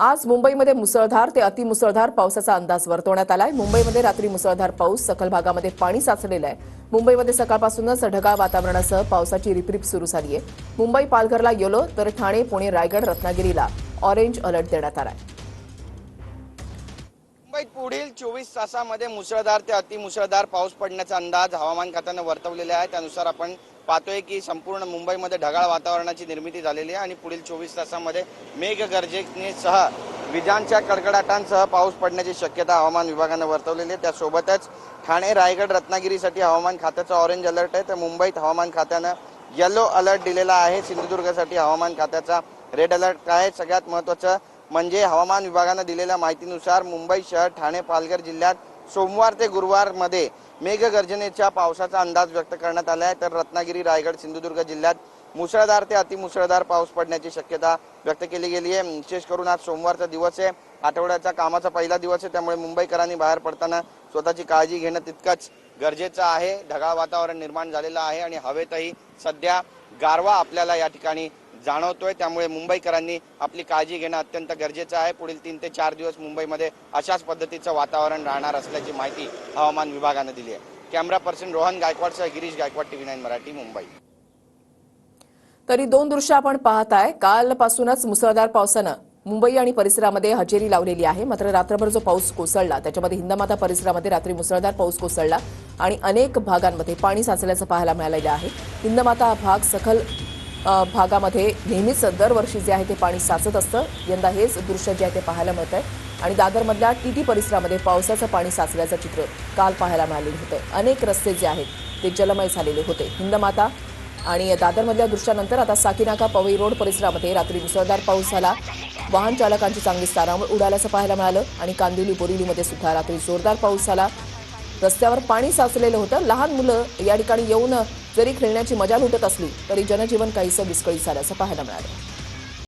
आज मुंबईमध्ये मुसळधार ते अतिमुसळधार पावसाचा अंदाज वर्तवण्यात आलाय। मुंबईमध्ये रात्री मुसळधार पाऊस, सखल भागामध्ये पाणी साचलेलं आहे। मुंबईमध्ये सकाळपासूनच ढगाळ वातावरणासह पावसाची रिपरिप सुरू झाली आहे। मुंबई पालघरला येलो तर ठाणे, पुणे, रायगड, रत्नागिरीला ऑरेंज अलर्ट देण्यात आलाय। मुंबईत पुढील 24 तासांमध्ये मुसळधार ते अतिमुसळधार पाऊस पडण्याचा अंदाज हवामान खात्याने वर्तवलेला आहे। त्यानुसार आपण पाहतोय की संपूर्ण मुंबईमध्ये ढगाळ वातावरणाची निर्मिती झालेली आहे आणि पुढील 24 तासांमध्ये मेघगर्जनेसह विजांच्या कडकडाटांसह पाऊस पडण्याची शक्यता हवामान विभागाने वर्तवलेली आहे। त्यासोबतच ठाणे, रायगड, रत्नागिरीसाठी हवामान खात्याचा ऑरेंज अलर्ट आहे, तर मुंबईत हवामान खात्याने येलो अलर्ट दिलेला आहे। सिंधुदुर्गसाठी हवामान खात्याचा रेड अलर्ट आहे। सगळ्यात महत्त्वाचं म्हणजे हवामान विभागाने दिलेल्या माहितीनुसार मुंबई शहर, ठाणे, पालघर जिल्ह्यात सोमवार ते गुरुवार मध्ये मेघगर्जनेच्या पावसाचा अंदाज व्यक्त करण्यात आला आहे, तर रत्नागिरी, रायगड, सिंधुदुर्ग जिल्ह्यात मुसळधार ते अतिमुसळधार पाऊस पडण्याची शक्यता व्यक्त केली गेली आहे। विशेष करून आज सोमवारचा दिवस आहे, आठवड्याचा कामाचा पहिला दिवस आहे, त्यामुळे मुंबईकरांनी बाहेर पडताना स्वतःची काळजी घेणं तितकंच गरजेचं आहे। ढगाळ वातावरण निर्माण झालेलं आहे आणि हवेतही सध्या गारवा आपल्याला या ठिकाणी जाणवतोय, त्यामुळे मुंबईकरांनी आपली काळजी घेणं अत्यंत गरजेचं आहे। पुढील 3 ते 4 दिवस मुंबईमध्ये अशाच पद्धतीचं वातावरण राहणार असल्याची माहिती हवामान विभागाने दिली आहे। कॅमेरा पर्सन रोहन गायकवाडसह गिरीश गायकवाड, TV9 मराठी, मुंबई। तरी दोन दृश्य आपण पाहताय। कालपासूनच मुसळधार पावसानं मुंबई आणि परिसरामध्ये हजेरी लावलेली आहे। मात्र रात्रभर जो पाऊस कोसळला त्याच्यामध्ये हिंदमाता परिसरामध्ये रात्री मुसळधार पाऊस कोसळला आणि अनेक भागांमध्ये पाणी साचल्याचं पाहायला मिळालेलं आहे। हिंदमाता हा भाग सखल भागामध्ये नेहमीच दरवर्षी जे आहे ते पाणी साचत असतं। यंदा हेच दृश्य जे आहे ते पाहायला मिळत आहे आणि दादरमधल्या टीटी परिसरामध्ये पावसाचं पाणी साचल्याचं चित्र काल पाहायला मिळालेलं होतं। अनेक रस्ते जे आहेत ते जलमय झालेले होते। हिंदमाता आणि दादरमधल्या दृश्यानंतर आता साकीनाका, पवई रोड परिसरामध्ये रात्री मुसळधार पाऊस झाला। वाहन चालकांची चांगलीच तारांबळ उडाल्याचं पाहायला मिळालं आणि कांदिवली, बोरिवलीमध्ये सुद्धा रात्री जोरदार पाऊस झाला। रस्त्यावर पाणी साचलेलं होतं। लहान मुलं या ठिकाणी येऊन जरी खेळण्याची मजा लुटत असली तरी जनजीवन काहीसं विस्कळीत झाल्याचं पाहायला मिळालं।